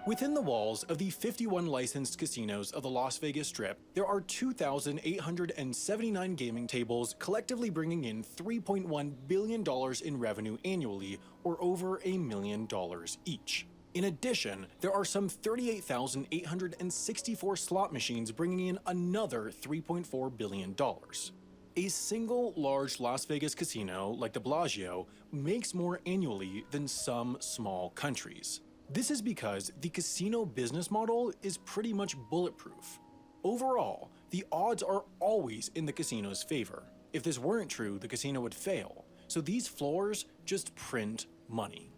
Within the walls of the 51 licensed casinos of the Las Vegas Strip, there are 2,879 gaming tables, collectively bringing in $3.1 billion in revenue annually, or over $1 million each. In addition, there are some 38,864 slot machines, bringing in another $3.4 billion. A single large Las Vegas casino, like the Bellagio, makes more annually than some small countries. This is because the casino business model is pretty much bulletproof. Overall, the odds are always in the casino's favor. If this weren't true, the casino would fail. So these floors just print money.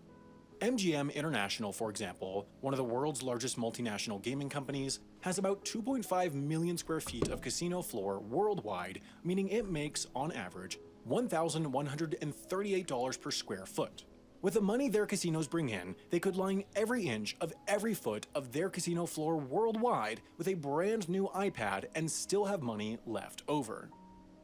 MGM International, for example, one of the world's largest multinational gaming companies, has about 2.5 million square feet of casino floor worldwide, meaning it makes, on average, $1,138 per square foot. With the money their casinos bring in, they could line every inch of every foot of their casino floor worldwide with a brand new iPad and still have money left over.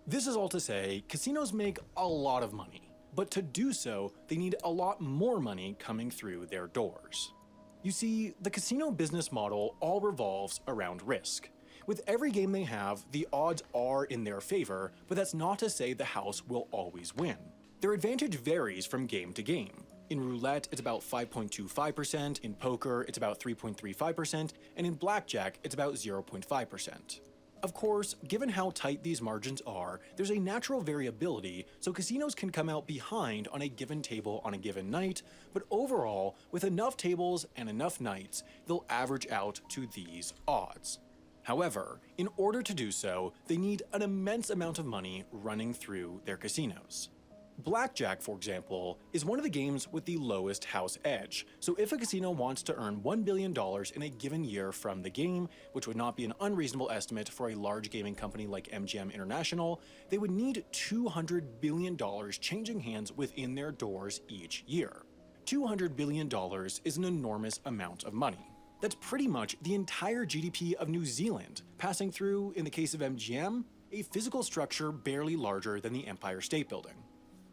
This is all to say, casinos make a lot of money, but to do so, they need a lot more money coming through their doors. You see, the casino business model all revolves around risk. With every game they have, the odds are in their favor, but that's not to say the house will always win. Their advantage varies from game to game. In roulette, it's about 5.25%, in poker, it's about 3.35%, and in blackjack, it's about 0.5%. Of course, given how tight these margins are, there's a natural variability, so casinos can come out behind on a given table on a given night, but overall, with enough tables and enough nights, they'll average out to these odds. However, in order to do so, they need an immense amount of money running through their casinos. Blackjack, for example, is one of the games with the lowest house edge, so if a casino wants to earn $1 billion in a given year from the game, which would not be an unreasonable estimate for a large gaming company like MGM International, they would need $200 billion changing hands within their doors each year. $200 billion is an enormous amount of money. That's pretty much the entire GDP of New Zealand, passing through, in the case of MGM, a physical structure barely larger than the Empire State Building.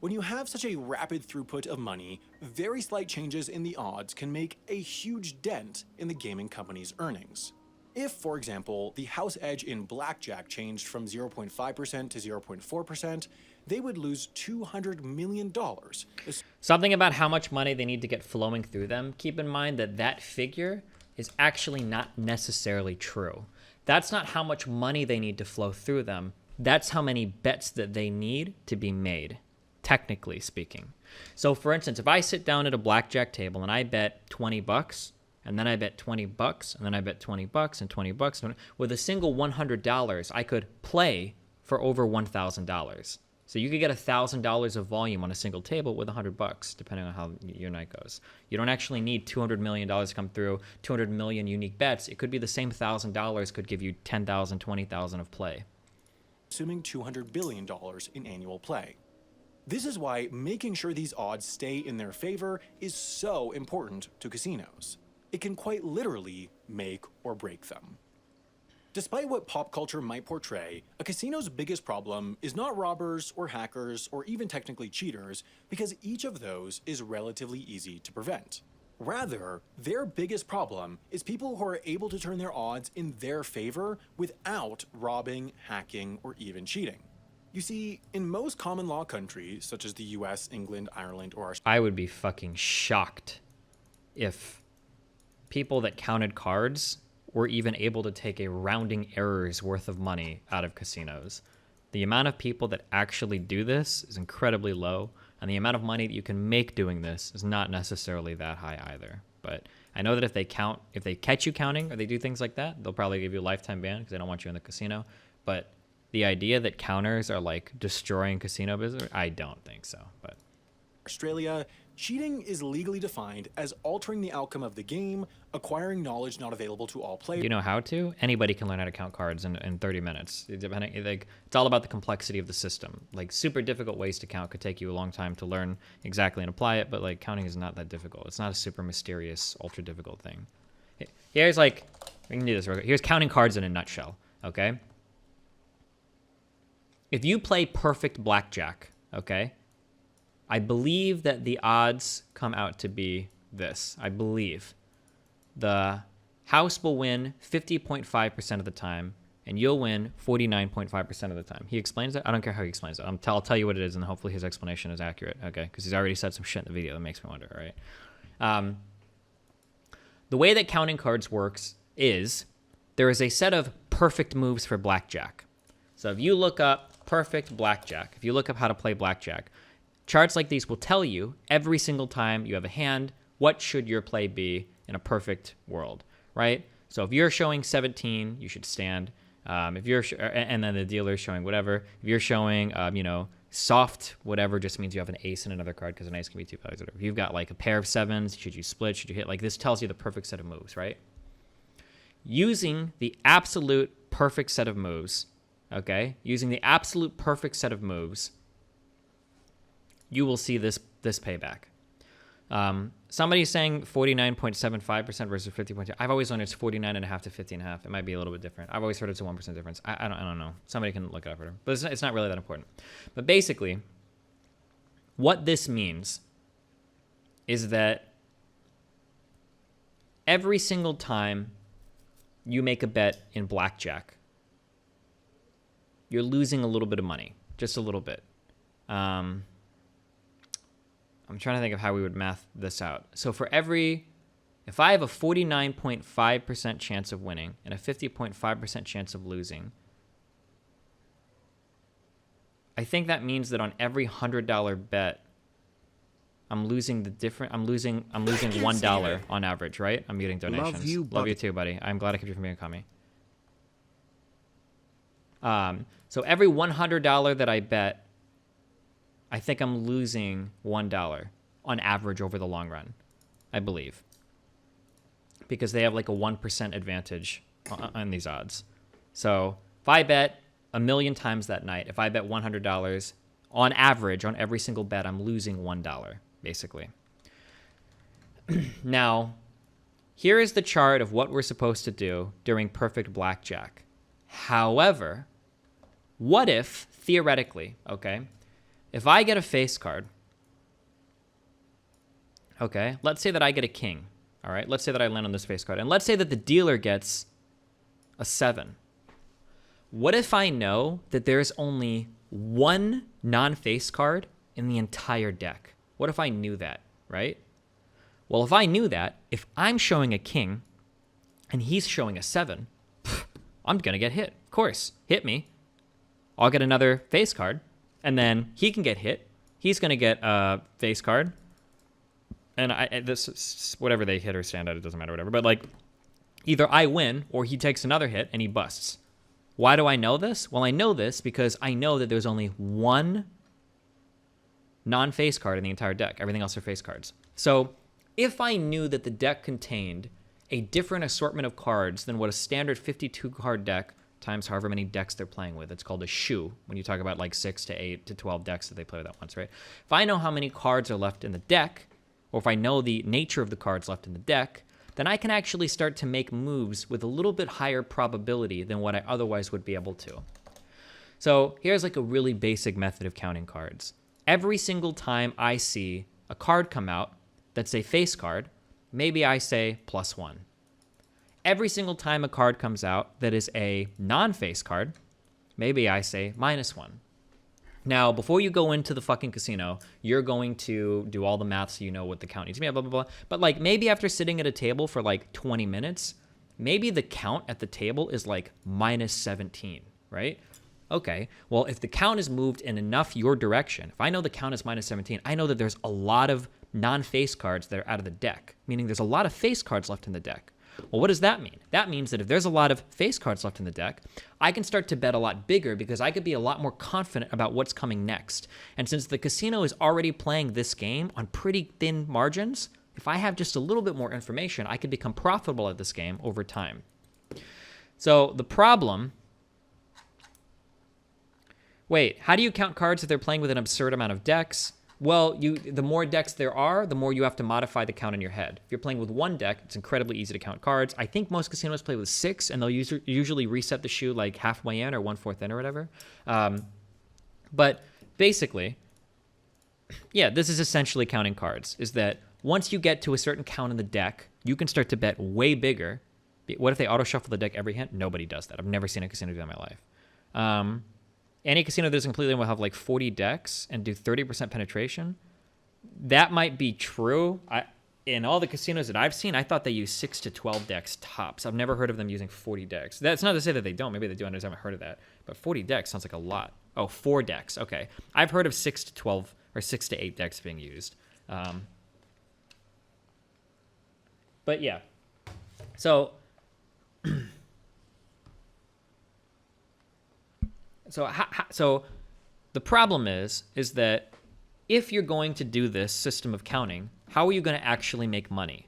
When you have such a rapid throughput of money, very slight changes in the odds can make a huge dent in the gaming company's earnings. If, for example, the house edge in blackjack changed from 0.5% to 0.4%, they would lose $200 million. Something about how much money they need to get flowing through them. Keep in mind that that figure is actually not necessarily true. That's not how much money they need to flow through them. That's how many bets that they need to be made, technically speaking. So for instance, if I sit down at a blackjack table and I bet $20, and then I bet $20, and then I bet $20 and $20, with a single $100, I could play for over $1,000. So you could get $1,000 of volume on a single table with $100, depending on how your night goes. You don't actually need $200 million to come through, 200 million unique bets. It could be the same $1,000 could give you 10,000, 20,000 of play. Assuming $200 billion in annual play. This is why making sure these odds stay in their favor is so important to casinos. It can quite literally make or break them. Despite what pop culture might portray, a casino's biggest problem is not robbers or hackers or even technically cheaters, because each of those is relatively easy to prevent. Rather, their biggest problem is people who are able to turn their odds in their favor without robbing, hacking, or even cheating. You see, in most common law countries, such as the US, England, Ireland, or Australia, I would be fucking shocked if people that counted cards were even able to take a rounding error's worth of money out of casinos. The amount of people that actually do this is incredibly low, and the amount of money that you can make doing this is not necessarily that high either. But I know that if they catch you counting or they do things like that, they'll probably give you a lifetime ban because they don't want you in the casino. But the idea that counters are like destroying casino business, I don't think so. But Australia, cheating is legally defined as altering the outcome of the game, acquiring knowledge not available to all players. You know how to? Anybody can learn how to count cards in 30 minutes. It's all about the complexity of the system. Like, super difficult ways to count could take you a long time to learn exactly and apply it, but like counting is not that difficult. It's not a super mysterious, ultra difficult thing. Here's like, we can do this real quick. Here's counting cards in a nutshell, okay? If you play perfect blackjack, okay, I believe that the odds come out to be this. I believe the house will win 50.5% of the time, and you'll win 49.5% of the time. He explains it. I don't care how he explains it. I'll tell you what it is, and hopefully his explanation is accurate, okay? Because he's already said some shit in the video that makes me wonder, all right? The way that counting cards works is there is a set of perfect moves for blackjack. So if you look up perfect blackjack, if you look up how to play blackjack, charts like these will tell you every single time you have a hand, what should your play be in a perfect world, right? So if you're showing 17, you should stand. If you're, and then the dealer is showing whatever. If you're showing, soft whatever, just means you have an ace and another card because an ace can be two values. Whatever. If you've got like a pair of sevens, should you split? Should you hit? Like this tells you the perfect set of moves, right? Using the absolute perfect set of moves, okay? Using the absolute perfect set of moves, you will see this payback. Somebody's saying 49.75% versus 50.2. I've always known it's 49.5 to 50.5. It might be a little bit different. I've always heard it's a 1% difference. I don't know. Somebody can look it up for them. But it's not really that important. But basically, what this means is that every single time you make a bet in blackjack, you're losing a little bit of money, just a little bit. I'm trying to think of how we would math this out. So if I have a 49.5% chance of winning and a 50.5% chance of losing, I think that means that on every $100 bet, I'm losing $1 on average, right? I'm getting donations. Love you too, buddy. I'm glad I kept you from being a commie. So every $100 that I bet, I think I'm losing $1 on average over the long run, I believe. Because they have like a 1% advantage on these odds. So if I bet a million times that night, if I bet $100, on average, on every single bet, I'm losing $1, basically. Now, here is the chart of what we're supposed to do during perfect blackjack. However, what if, theoretically, okay, if I get a face card, okay, let's say that I get a king, all right? Let's say that I land on this face card. And let's say that the dealer gets a 7. What if I know that there's only one non-face card in the entire deck? What if I knew that, right? Well, if I knew that, if I'm showing a king and he's showing a 7, I'm going to get hit. Of course, hit me. I'll get another face card. And then he can get hit. He's going to get a face card. And this whatever they hit or stand at, it doesn't matter, whatever. But like, either I win or he takes another hit and he busts. Why do I know this? Well, I know this because I know that there's only one non-face card in the entire deck. Everything else are face cards. So if I knew that the deck contained a different assortment of cards than what a standard 52-card deck times however many decks they're playing with. It's called a shoe when you talk about like 6 to 8 to 12 decks that they play with at once, right? If I know how many cards are left in the deck, or if I know the nature of the cards left in the deck, then I can actually start to make moves with a little bit higher probability than what I otherwise would be able to. So here's like a really basic method of counting cards. Every single time I see a card come out that's a face card, maybe I say +1. Every single time a card comes out that is a non-face card, maybe I say -1. Now, before you go into the fucking casino, you're going to do all the math so you know what the count needs to be, blah, blah, blah. But like maybe after sitting at a table for like 20 minutes, maybe the count at the table is like -17, right? Okay, well, if the count is moved in enough your direction, if I know the count is -17, I know that there's a lot of non-face cards that are out of the deck, meaning there's a lot of face cards left in the deck. Well, what does that mean? That means that if there's a lot of face cards left in the deck, I can start to bet a lot bigger because I could be a lot more confident about what's coming next. And since the casino is already playing this game on pretty thin margins, if I have just a little bit more information, I could become profitable at this game over time. So the problem... Wait, how do you count cards if they're playing with an absurd amount of decks? Well, the more decks there are, the more you have to modify the count in your head. If you're playing with one deck, it's incredibly easy to count cards. I think most casinos play with 6, and they'll usually reset the shoe like halfway in or 1/4 in or whatever. But basically, yeah, this is essentially counting cards, is that Once you get to a certain count in the deck, you can start to bet way bigger. What if they auto shuffle the deck every hand? Nobody does that. I've never seen a casino do that in my life. Any casino that doesn't completely will have like 40 decks and do 30% penetration. That might be true. In all the casinos that I've seen, I thought they use 6 to 12 decks tops. I've never heard of them using 40 decks. That's not to say that they don't. Maybe they do. I just haven't heard of that. But 40 decks sounds like a lot. Oh, 4 decks. Okay. I've heard of 6 to 12 or 6 to 8 decks being used. But yeah. So so the problem is that if you're going to do this system of counting, how are you going to actually make money?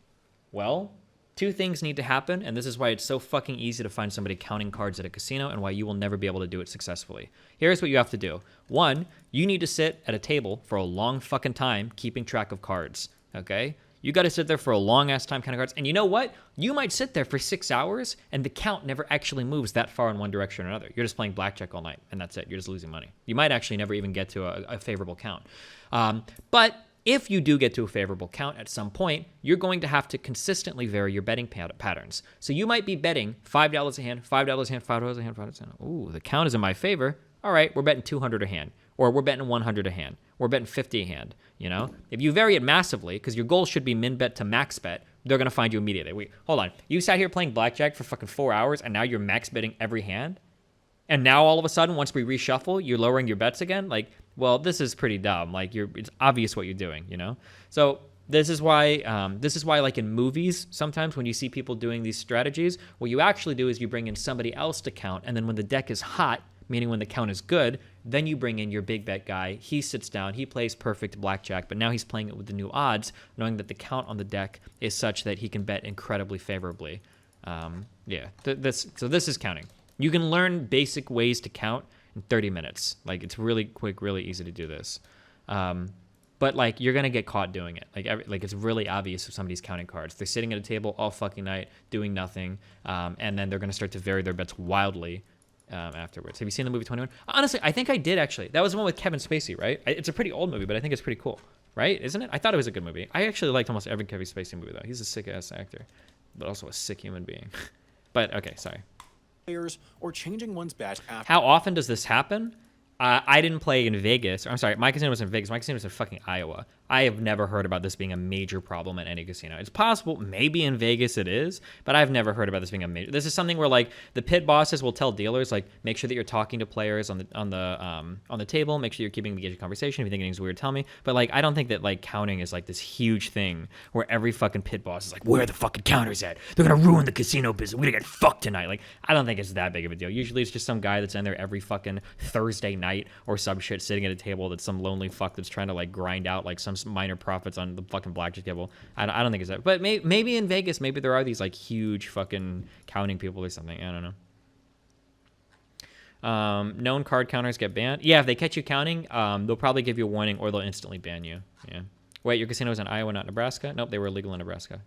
Well, 2 things need to happen, and this is why it's so fucking easy to find somebody counting cards at a casino and why you will never be able to do it successfully. Here's what you have to do. 1, you need to sit at a table for a long fucking time keeping track of cards, okay? You got to sit there for a long-ass time counting cards, and you know what? You might sit there for 6 hours, and the count never actually moves that far in one direction or another. You're just playing blackjack all night, and that's it. You're just losing money. You might actually never even get to a favorable count. But if you do get to a favorable count at some point, you're going to have to consistently vary your betting patterns. So you might be betting $5 a hand, $5 a hand, $5 a hand, $5 a hand. Ooh, the count is in my favor. All right, we're betting 200 a hand, or we're betting 100 a hand, we're betting 50 a hand. You know, if you vary it massively, because your goal should be min bet to max bet, they're gonna find you immediately. Hold on, you sat here playing blackjack for fucking 4 hours, and now you're max betting every hand, and now all of a sudden, once we reshuffle, you're lowering your bets again. Like, well, this is pretty dumb. Like, it's obvious what you're doing. You know, so. This is why, like in movies, sometimes when you see people doing these strategies, what you actually do is you bring in somebody else to count, and then when the deck is hot, meaning when the count is good, then you bring in your big bet guy. He sits down, he plays perfect blackjack, but now he's playing it with the new odds, knowing that the count on the deck is such that he can bet incredibly favorably. So this is counting. You can learn basic ways to count in 30 minutes. Like, it's really quick, really easy to do this. But like, you're gonna get caught doing it. Like it's really obvious if somebody's counting cards. They're sitting at a table all fucking night doing nothing, and then they're gonna start to vary their bets wildly afterwards. Have you seen the movie 21? Honestly, I think I did actually. That was the one with Kevin Spacey, right? It's a pretty old movie, but I think it's pretty cool, right? Isn't it? I thought it was a good movie. I actually liked almost every Kevin Spacey movie though. He's a sick ass actor, but also a sick human being. But okay, sorry. Players or changing one's bet after. How often does this happen? I didn't play in Vegas. I'm sorry, my casino was in Vegas. My casino was in fucking Iowa. I have never heard about this being a major problem at any casino. It's possible, maybe in Vegas it is, but I've never heard about this being a major. This is something where like the pit bosses will tell dealers like, make sure that you're talking to players on the table. Make sure you're keeping engaged in conversation. If you think anything's weird, tell me. But like, I don't think that like counting is like this huge thing where every fucking pit boss is like, where are the fucking counters at? They're gonna ruin the casino business. We're gonna get fucked tonight. Like, I don't think it's that big of a deal. Usually it's just some guy that's in there every fucking Thursday night or some shit sitting at a table that's some lonely fuck that's trying to like grind out like some minor profits on the fucking blackjack table. I don't think it's that. But maybe in Vegas, maybe there are these like huge fucking counting people or something. I don't know. Known card counters get banned. Yeah, if they catch you counting, they'll probably give you a warning or they'll instantly ban you. Yeah. Wait, your casino was in Iowa, not Nebraska? Nope, they were illegal in Nebraska.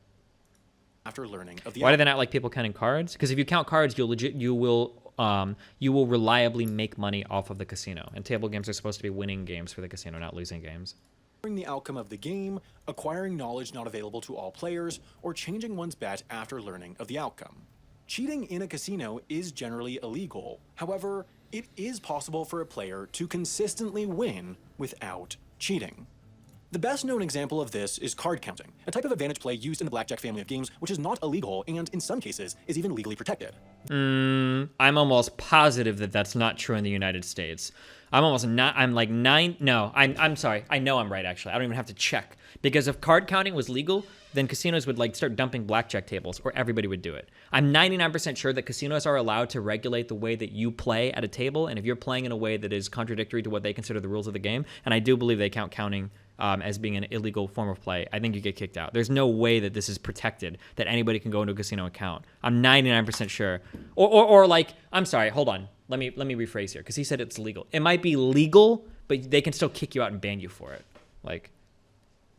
After learning of the Why do they not like people counting cards? Because if you count cards, you will reliably make money off of the casino. And table games are supposed to be winning games for the casino, not losing games. the outcome of the game, acquiring knowledge not available to all players, or changing one's bet after learning of the outcome. Cheating in a casino is generally illegal. However, it is possible for a player to consistently win without cheating. The best known example of this is card counting, a type of advantage play used in the blackjack family of games, which is not illegal and, in some cases, is even legally protected. I'm almost positive that that's not true in the United States. I'm sorry. I know I'm right, actually. I don't even have to check. Because if card counting was legal, then casinos would start dumping blackjack tables, or everybody would do it. I'm 99% sure that casinos are allowed to regulate the way that you play at a table, and if you're playing in a way that is contradictory to what they consider the rules of the game, and I do believe they count counting as being an illegal form of play, I think you get kicked out. There's no way that this is protected, that anybody can go into a casino account. I'm 99% sure. I'm sorry, hold on. Let me rephrase here, because he said it's legal. It might be legal, but they can still kick you out and ban you for it.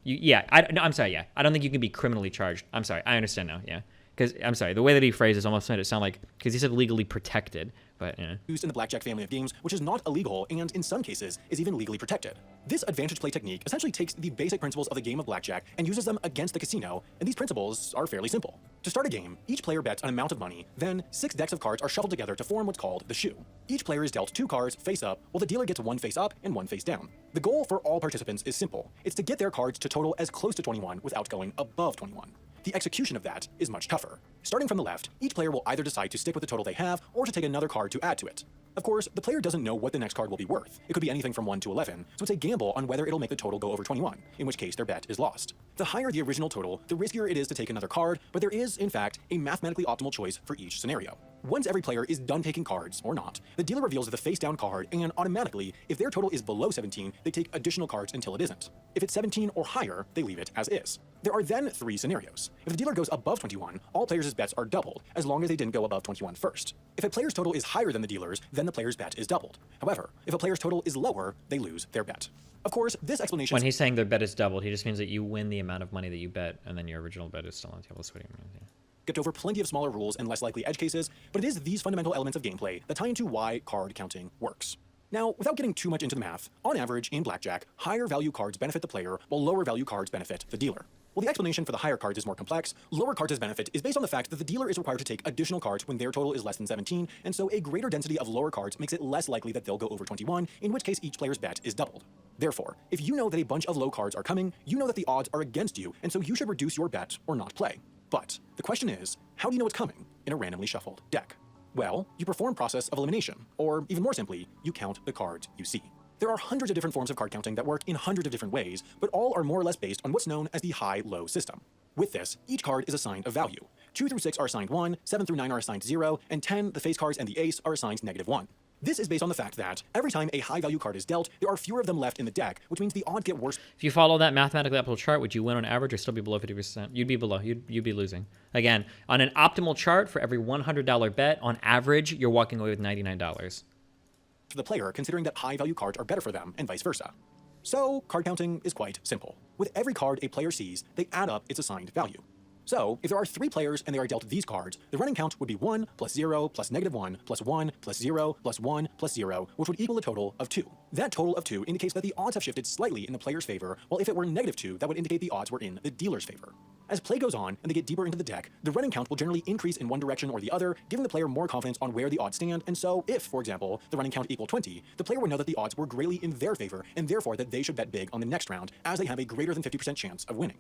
I'm sorry, yeah. I don't think you can be criminally charged. I'm sorry, I understand now, yeah. Because, I'm sorry, the way that he phrased it almost made it sound like, because he said legally protected, But yeah. used in the blackjack family of games, which is not illegal and in some cases is even legally protected. This advantage play technique essentially takes the basic principles of the game of blackjack and uses them against the casino, and these principles are fairly simple. To start a game, each player bets an amount of money, then 6 decks of cards are shuffled together to form what's called the shoe. Each player is dealt 2 cards face up, while the dealer gets 1 face up and 1 face down. The goal for all participants is simple. It's to get their cards to total as close to 21 without going above 21. The execution of that is much tougher. Starting from the left, each player will either decide to stick with the total they have or to take another card to add to it. Of course, the player doesn't know what the next card will be worth. It could be anything from 1 to 11, so it's a gamble on whether it'll make the total go over 21, in which case their bet is lost. The higher the original total, the riskier it is to take another card, but there is, in fact, a mathematically optimal choice for each scenario. Once every player is done taking cards, or not, the dealer reveals the face-down card, and automatically, if their total is below 17, they take additional cards until it isn't. If it's 17 or higher, they leave it as is. There are then 3 scenarios. If the dealer goes above 21, all players' bets are doubled, as long as they didn't go above 21 first. If a player's total is higher than the dealer's, then the player's bet is doubled. However, if a player's total is lower, they lose their bet. Of course, this explanation... When he's saying their bet is doubled, he just means that you win the amount of money that you bet, and then your original bet is still on the table. That's what he means, yeah. Skipped over plenty of smaller rules and less likely edge cases, but it is these fundamental elements of gameplay that tie into why card counting works. Now, without getting too much into the math, on average, in blackjack, higher value cards benefit the player, while lower value cards benefit the dealer. While the explanation for the higher cards is more complex, lower cards' benefit is based on the fact that the dealer is required to take additional cards when their total is less than 17, and so a greater density of lower cards makes it less likely that they'll go over 21, in which case each player's bet is doubled. Therefore, if you know that a bunch of low cards are coming, you know that the odds are against you, and so you should reduce your bet or not play. But the question is, how do you know what's coming in a randomly shuffled deck? Well, you perform process of elimination, or even more simply, you count the cards you see. There are hundreds of different forms of card counting that work in hundreds of different ways, but all are more or less based on what's known as the high-low system. With this, each card is assigned a value. 2 through 6 are assigned 1, 7 through 9 are assigned 0, and 10, the face cards and the ace, are assigned -1. This is based on the fact that every time a high-value card is dealt, there are fewer of them left in the deck, which means the odds get worse. If you follow that mathematically optimal chart, would you win on average or still be below 50%? You'd be below. You'd be losing. Again, on an optimal chart, for every $100 bet, on average, you're walking away with $99. For the player, considering that high-value cards are better for them, and vice versa. So, card counting is quite simple. With every card a player sees, they add up its assigned value. So, if there are 3 players and they are dealt these cards, the running count would be 1 plus 0 plus -1 plus 1 plus 0 plus 1 plus 0, which would equal a total of 2. That total of 2 indicates that the odds have shifted slightly in the player's favor, while if it were -2, that would indicate the odds were in the dealer's favor. As play goes on and they get deeper into the deck, the running count will generally increase in one direction or the other, giving the player more confidence on where the odds stand, and so if, for example, the running count equaled 20, the player would know that the odds were greatly in their favor, and therefore that they should bet big on the next round, as they have a greater than 50% chance of winning.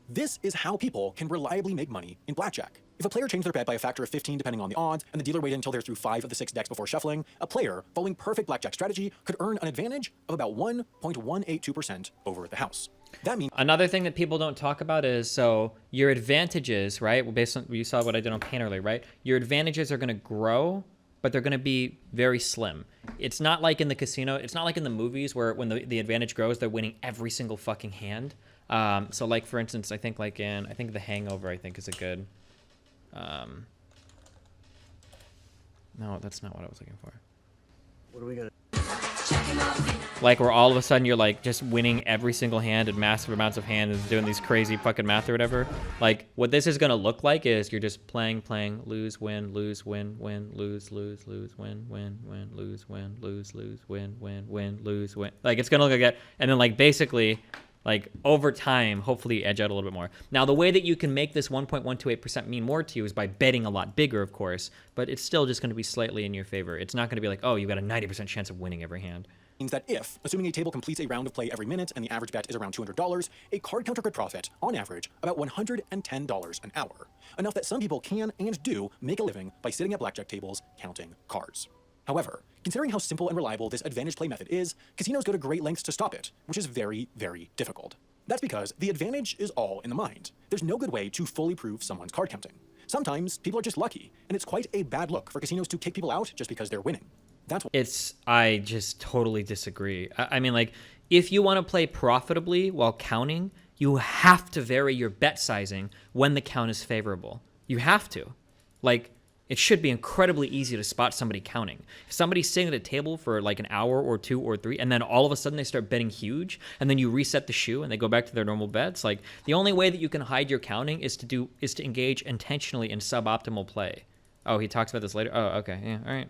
This is how people can reliably make money in blackjack. If a player changed their bet by a factor of 15 depending on the odds, and the dealer waited until they're through 5 of the 6 decks before shuffling, a player, following perfect blackjack strategy, could earn an advantage of about 1.182% over the house. That means another thing that people don't talk about is, so your advantages, right? Well, based on, you saw what I did on Paint earlier, right? Your advantages are going to grow, but they're going to be very slim. It's not like in the casino. It's not like in the movies where when the advantage grows, they're winning every single fucking hand. So like, for instance, I think The Hangover, I think is a good, no, that's not what I was looking for. What are we gonna? Like where all of a sudden you're like just winning every single hand and massive amounts of hands and doing these crazy fucking math or whatever. Like what this is gonna look like is you're just playing, lose, win, lose, win, lose, lose, win, lose, win, lose, win, lose, win. Like it's gonna look like that, and then like basically, like over time, hopefully you edge out a little bit more. Now, the way that you can make this 1.128% mean more to you is by betting a lot bigger, of course, but it's still just going to be slightly in your favor. It's not going to be like, oh, you got a 90% chance of winning every hand. Means that if, assuming a table completes a round of play every minute and the average bet is around $200, a card counter could profit, on average, about $110 an hour. Enough that some people can and do make a living by sitting at blackjack tables counting cards. However, considering how simple and reliable this advantage play method is, casinos go to great lengths to stop it, which is very, very difficult. That's because the advantage is all in the mind. There's no good way to fully prove someone's card counting. Sometimes people are just lucky, and it's quite a bad look for casinos to kick people out just because they're winning. I just totally disagree. I mean, like, if you want to play profitably while counting, you have to vary your bet sizing when the count is favorable. You have to. Like, it should be incredibly easy to spot somebody counting. If somebody's sitting at a table for like an hour or 2 or 3, and then all of a sudden they start betting huge, and then you reset the shoe and they go back to their normal bets, like the only way that you can hide your counting is to engage intentionally in suboptimal play. Oh, he talks about this later. Oh, okay, yeah, all right.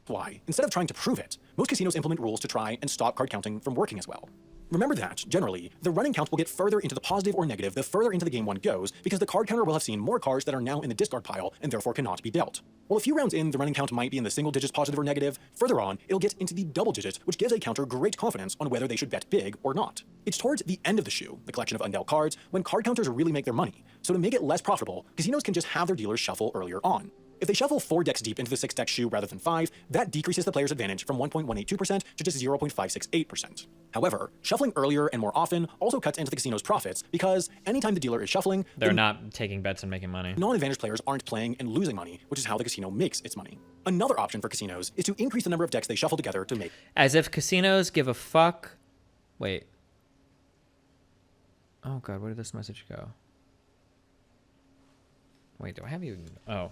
Why? Instead of trying to prove it, most casinos implement rules to try and stop card counting from working as well. Remember that, generally, the running count will get further into the positive or negative the further into the game one goes, because the card counter will have seen more cards that are now in the discard pile and therefore cannot be dealt. While a few rounds in, the running count might be in the single digits positive or negative, further on, it'll get into the double digits, which gives a counter great confidence on whether they should bet big or not. It's towards the end of the shoe, the collection of undealt cards, when card counters really make their money. So to make it less profitable, casinos can just have their dealers shuffle earlier on. If they shuffle 4 decks deep into the 6-deck shoe rather than 5, that decreases the player's advantage from 1.182% to just 0.568%. However, shuffling earlier and more often also cuts into the casino's profits because anytime the dealer is shuffling, They're not taking bets and making money. non-advantaged players aren't playing and losing money, which is how the casino makes its money. Another option for casinos is to increase the number of decks they shuffle together to make. As if casinos give a fuck. Wait. Oh god, where did this message go? Wait, do I have you? Oh.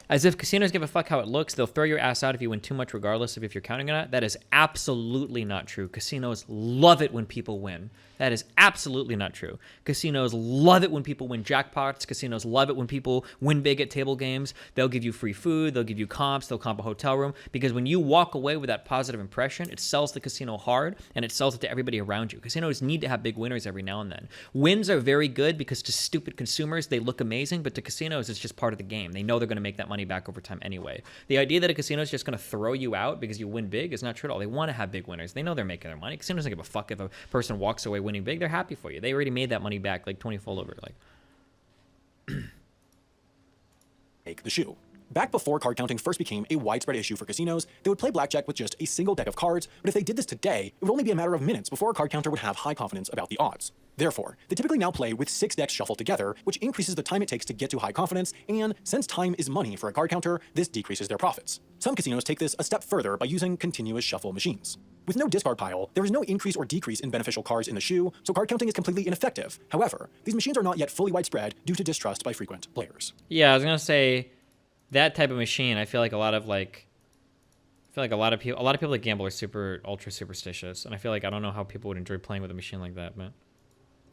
As if casinos give a fuck how it looks. They'll throw your ass out if you win too much, regardless of if you're counting or not. That is absolutely not true. Casinos love it when people win. That is absolutely not true. Casinos love it when people win jackpots. Casinos love it when people win big at table games. They'll give you free food. They'll give you comps. They'll comp a hotel room. Because when you walk away with that positive impression, it sells the casino hard, and it sells it to everybody around you. Casinos need to have big winners every now and then. Wins are very good because to stupid consumers, they look amazing, but to casinos, it's just part of the game. They know they're going to make that money back over time anyway. The idea that a casino is just going to throw you out because you win big is not true at all. They want to have big winners. They know they're making their money. Casinos don't give a fuck if a person walks away winning big. They're happy for you. They already made that money back like 20-fold over. Like, Make the shoe. Back before card counting first became a widespread issue for casinos, they would play blackjack with just a single deck of cards, but if they did this today, it would only be a matter of minutes before a card counter would have high confidence about the odds. Therefore, they typically now play with 6 decks shuffled together, which increases the time it takes to get to high confidence, and since time is money for a card counter, this decreases their profits. Some casinos take this a step further by using continuous shuffle machines. With no discard pile, there is no increase or decrease in beneficial cards in the shoe, so card counting is completely ineffective. However, these machines are not yet fully widespread due to distrust by frequent players. yeah, I was gonna say that type of machine. I feel like a lot of people that gamble are super ultra superstitious, and I feel like I don't know how people would enjoy playing with a machine like that, but.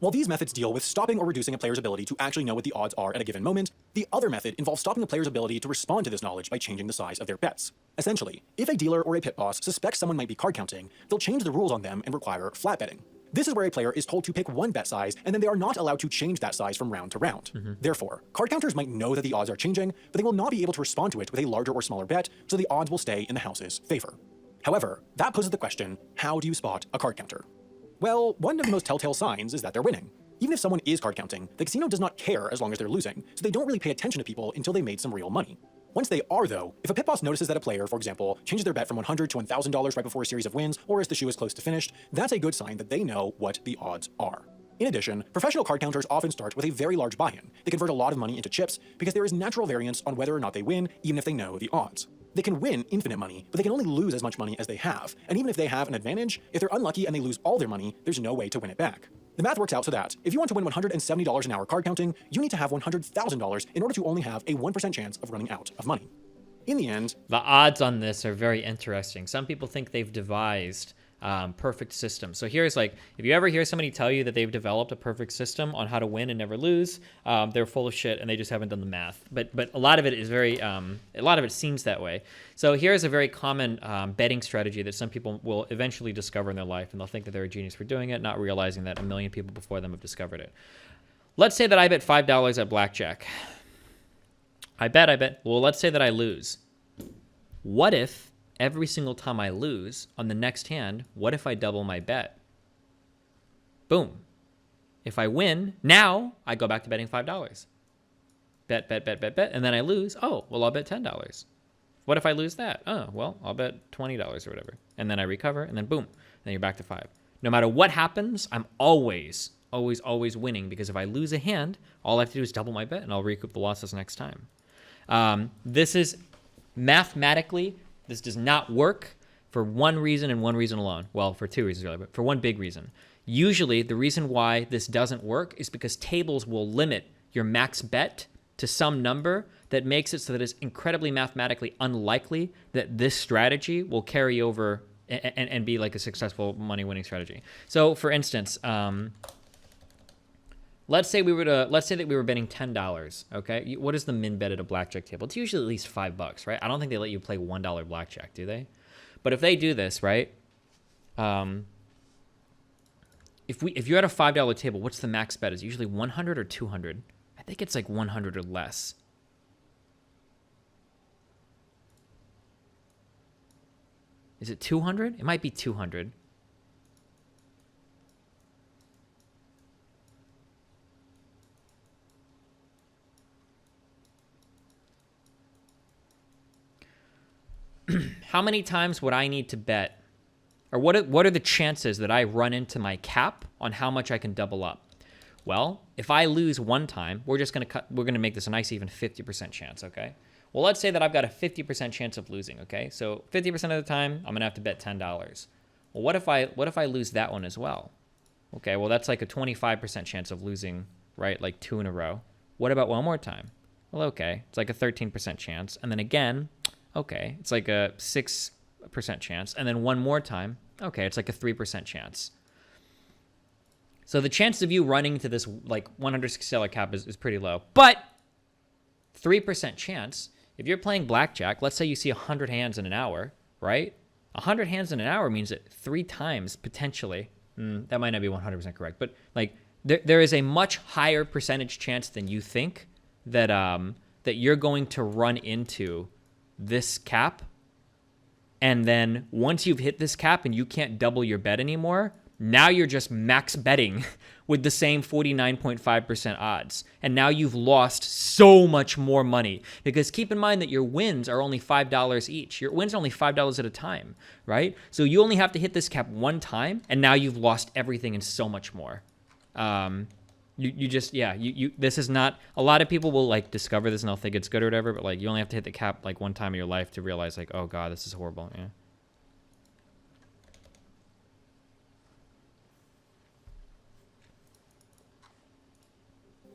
While these methods deal with stopping or reducing a player's ability to actually know what the odds are at a given moment, the other method involves stopping a player's ability to respond to this knowledge by changing the size of their bets. Essentially, if a dealer or a pit boss suspects someone might be card counting, they'll change the rules on them and require flat betting. This is where a player is told to pick one bet size, and then they are not allowed to change that size from round to round. Therefore, card counters might know that the odds are changing, but they will not be able to respond to it with a larger or smaller bet, so the odds will stay in the house's favor. However, that poses the question, how do you spot a card counter? Well, one of the most telltale signs is that they're winning. Even if someone is card counting, the casino does not care as long as they're losing, so they don't really pay attention to people until they made some real money. Once they are, though, if a pit boss notices that a player, for example, changes their bet from $100 to $1,000 right before a series of wins, or as the shoe is close to finished, that's a good sign that they know what the odds are. In addition, professional card counters often start with a very large buy-in. They convert a lot of money into chips because there is natural variance on whether or not they win, even if they know the odds. They can win infinite money, but they can only lose as much money as they have. And even if they have an advantage, if they're unlucky and they lose all their money, there's no way to win it back. The math works out so that if you want to win $170 an hour card counting, you need to have $100,000 in order to only have a 1% chance of running out of money. In the end, The odds on this are very interesting. Some people think they've devised perfect system. So here's like, if you ever hear somebody tell you that they've developed a perfect system on how to win and never lose, they're full of shit and they just haven't done the math. But a lot of it is very, a lot of it seems that way. So here's a very common betting strategy that some people will eventually discover in their life, and they'll think that they're a genius for doing it, not realizing that a million people before them have discovered it. Let's say that I bet $5 at blackjack. I bet. Well, let's say that I lose. What if every single time I lose on the next hand, what if I double my bet? Boom. If I win, now I go back to betting $5. Bet, and then I lose. Oh, well, I'll bet $10. What if I lose that? Oh, well, I'll bet $20 or whatever. And then I recover, and then boom. Then you're back to 5. No matter what happens, I'm always winning, because if I lose a hand, all I have to do is double my bet, and I'll recoup the losses next time. This is mathematically, this does not work for one reason and one reason alone. Well, for two reasons really, but for one big reason. Usually, the reason why this doesn't work is because tables will limit your max bet to some number that makes it so that it's incredibly mathematically unlikely that this strategy will carry over and be like a successful money-winning strategy. So, for instance, let's say that we were betting $10. Okay, what is the min bet at a blackjack table? It's usually at least $5, right? I don't think they let you play $1 blackjack, do they? But if they do this, right? If you're at a $5 table, what's the max bet? Is it usually 100 or 200? I think it's like 100 or less. Is it 200? It might be 200. How many times would I need to bet, or what are the chances that I run into my cap on how much I can double up? Well, if I lose one time, we're gonna make this a nice even 50% chance, okay? Well, let's say that I've got a 50% chance of losing, okay? So 50% of the time, I'm gonna have to bet $10. Well, what if I lose that one as well? Okay, well that's like a 25% chance of losing, right? Like 2 in a row. What about one more time? Well, okay, it's like a 13% chance, and then again, okay, it's like a 6% chance, and then one more time, okay, it's like a 3% chance. So the chance of you running to this like $160 cap is pretty low. But 3% chance, if you're playing blackjack, let's say you see 100 hands in an hour, right? 100 hands in an hour means that 3 times potentially, that might not be 100% correct, but like there is a much higher percentage chance than you think that that you're going to run into this cap. And then once you've hit this cap and you can't double your bet anymore, now you're just max betting with the same 49.5% odds. And now you've lost so much more money. Because keep in mind that your wins are only $5 each. Your wins are only $5 at a time, right? So you only have to hit this cap one time, and now you've lost everything and so much more. This is not, a lot of people will like discover this and they'll think it's good or whatever, but like you only have to hit the cap like one time in your life to realize like, oh God, this is horrible. Yeah.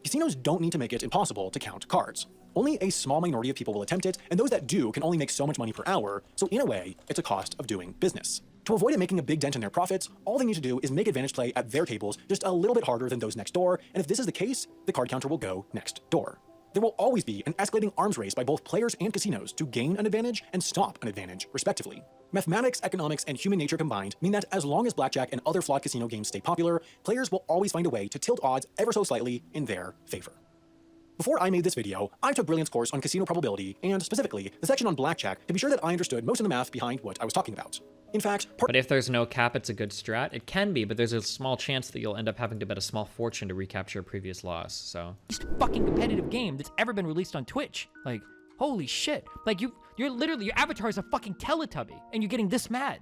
Casinos don't need to make it impossible to count cards. Only a small minority of people will attempt it, and those that do can only make so much money per hour, so in a way, it's a cost of doing business. To avoid it making a big dent in their profits, all they need to do is make advantage play at their tables just a little bit harder than those next door, and if this is the case, the card counter will go next door. There will always be an escalating arms race by both players and casinos to gain an advantage and stop an advantage, respectively. Mathematics, economics, and human nature combined mean that as long as blackjack and other flawed casino games stay popular, players will always find a way to tilt odds ever so slightly in their favor. Before I made this video, I took Brilliant's course on casino probability, and specifically, the section on blackjack, to be sure that I understood most of the math behind what I was talking about. In fact, but if there's no cap, it's a good strat. It can be, but there's a small chance that you'll end up having to bet a small fortune to recapture a previous loss, so. Fucking competitive game that's ever been released on Twitch. Like, holy shit. Like, you're literally, your avatar is a fucking Teletubby, and you're getting this mad.